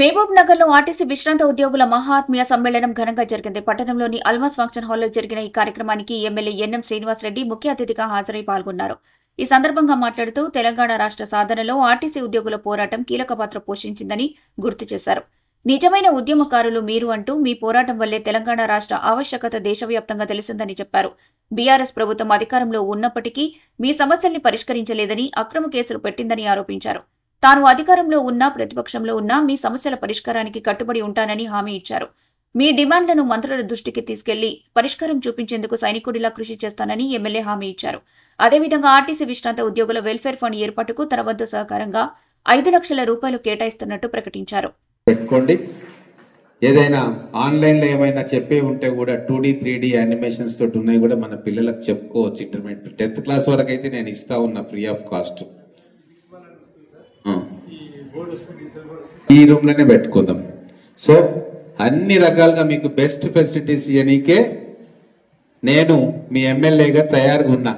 మహబూబ్ నగర్ లో ఆర్టీసీ విశ్రాంత ఉద్యోగుల మహాత్మీయ సమ్మేళనం ఘనంగా జరిగింది. పట్టణంలోని అల్మాస్ ఫంక్షన్ హాల్లో జరిగిన ఈ కార్యక్రమానికి ఎమ్మెల్యే ఎన్ఎం శ్రీనివాసరెడ్డి ముఖ్య అతిథిగా హాజరై పాల్గొన్నారు. ఈ సందర్భంగా మాట్లాడుతూ తెలంగాణ రాష్ట్ర సాధనలో ఆర్టీసీ ఉద్యోగుల పోరాటం కీలక పాత్ర పోషించిందని గుర్తు చేశారు. నిజమైన ఉద్యమకారులు మీరు అంటూ మీ పోరాటం వల్లే తెలంగాణ రాష్ట్ర ఆవశ్యకత దేశవ్యాప్తంగా తెలిసిందని చెప్పారు. బీఆర్ఎస్ ప్రభుత్వం అధికారంలో ఉన్నప్పటికీ మీ సమస్యల్ని పరిష్కరించలేదని, అక్రమ కేసులు పెట్టిందని ఆరోపించారు. తాను అధికారంలో ఉన్నా ప్రతిపక్షంలో ఉన్నా మీ సమస్యల పరిష్కారానికి కట్టుబడి ఉంటానని హామీ ఇచ్చారు. మీ డిమాండ్లను మంత్రుల దృష్టికి తీసుకెళ్లి పరిష్కారం చూపించేందుకు సైనికుడిలా కృషి చేస్తానని ఎమ్మెల్యే హామీ ఇచ్చారు. అదేవిధంగా ఆర్టీసీ విశ్రాంత ఉద్యోగుల వెల్ఫేర్ ఫండ్ ఏర్పాటుకు తన వంతు సహకారంగా 5 లక్షల రూపాయలు కేటాయిస్తున్నట్టు ప్రకటించారు. ఏదైనా ఆన్లైన్ లో ఏమైనా చెప్పే ఉంటే కూడా 2D 3D యానిమేషన్స్ తోటి ఉన్నాయి కూడా మన పిల్లలకు చెప్పుకోవచ్చు. ఇంటర్మీడియట్ 10th క్లాస్ వరకు అయితే నేను ఇస్తా ఉన్నా ఫ్రీ ఆఫ్ కాస్ట్. ఈ రూమ్ లోనే పెట్టుకుందాం. సో అన్ని రకాలుగా మీకు బెస్ట్ ఫెసిలిటీస్ ఇవ్వనీకే నేను మీ ఎమ్మెల్యేగా తయారుగా ఉన్నా.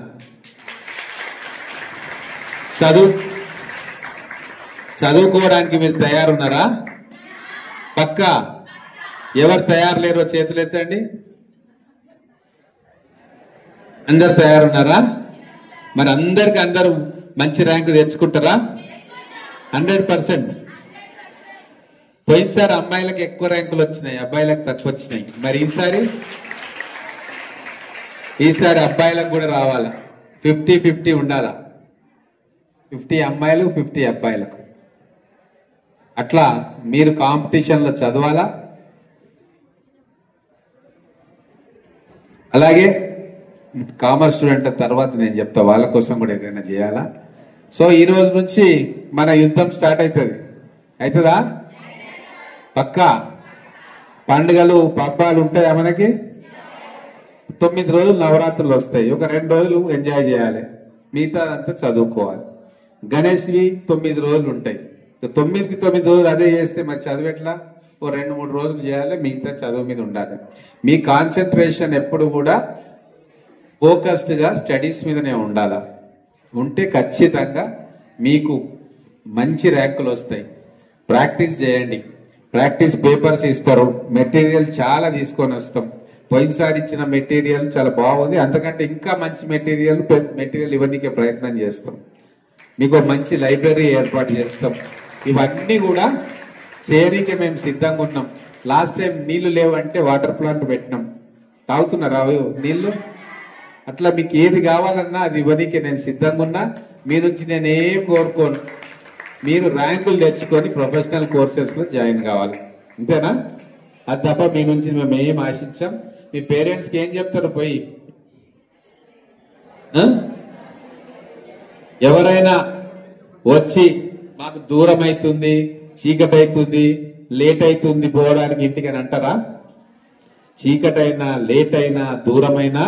చదువుకోవడానికి మీరు తయారున్నారా? పక్కా. ఎవరు తయారు లేరో చేతులు ఎత్తండి. అందరు తయారున్నారా? మరి అందరు మంచి ర్యాంకు తెచ్చుకుంటారా? 100%. పోయినసారి అమ్మాయిలకు ఎక్కువ ర్యాంకులు వచ్చినాయి, అబ్బాయిలకు తక్కువ వచ్చినాయి. మరి ఈసారి అబ్బాయిలకు కూడా రావాలా? 50-50 ఉండాలా? 50 అమ్మాయిలు 50 అబ్బాయిలకు. అట్లా మీరు కాంపిటీషన్ లో చదవాలా. అలాగే కామర్స్ స్టూడెంట్ తర్వాత నేను చెప్తా, వాళ్ళ కోసం కూడా ఏదైనా చేయాలా. సో ఈ రోజు నుంచి మన యుద్ధం స్టార్ట్ అవుతుందా? పక్కా. పండుగలు పబ్బాలు ఉంటాయా మనకి? 9 రోజులు నవరాత్రులు వస్తాయి. ఒక 2 రోజులు ఎంజాయ్ చేయాలి, మిగతాదంతా చదువుకోవాలి. గణేష్వి 9 రోజులు ఉంటాయి. 9కి 9 రోజులు అదే చేస్తే మరి చదివేట్లా? ఓ 2-3 రోజులు చేయాలి, మిగతా చదువు మీద ఉండాలి. మీ కాన్సన్ట్రేషన్ ఎప్పుడు కూడా ఫోకస్డ్ గా స్టడీస్ మీదనే ఉండాలా. ఉంటే ఖచ్చితంగా మీకు మంచి ర్యాంకులు వస్తాయి. ప్రాక్టీస్ చేయండి. ప్రాక్టీస్ పేపర్స్ ఇస్తారు, మెటీరియల్ చాలా తీసుకొని వస్తాం. పోయినసారి ఇచ్చిన మెటీరియల్ చాలా బాగుంది, అంతకంటే ఇంకా మంచి మెటీరియల్ ఇవ్వడానికి ప్రయత్నం చేస్తాం. మీకు మంచి లైబ్రరీ ఏర్పాటు చేస్తాం. ఇవన్నీ కూడా చేయడానికి మేము సిద్ధంగా ఉన్నాం. లాస్ట్ టైం నీళ్లు లేవంటే వాటర్ ప్లాంట్ పెట్టినాం. తాగుతున్నారా నీళ్లు? అట్లా మీకు ఏది కావాలన్నా అది ఇవ్వడానికి నేను సిద్ధంగా ఉన్నా. మీ నుంచి నేను ఏం కోరుకోను, మీరు ర్యాంకులు తెచ్చుకొని ప్రొఫెషనల్ కోర్సెస్ లో జాయిన్ కావాలి, అంతేనా? అది తప్ప మీ నుంచి మేము ఏం ఆశించాం. మీ పేరెంట్స్ కి ఏం చెప్తారు పోయి? ఎవరైనా వచ్చి మాకు దూరం అవుతుంది, చీకటి అవుతుంది, లేట్ అవుతుంది పోవడానికి ఇంటికి అని అంటారా? చీకటైనా లేట్ అయినా దూరమైనా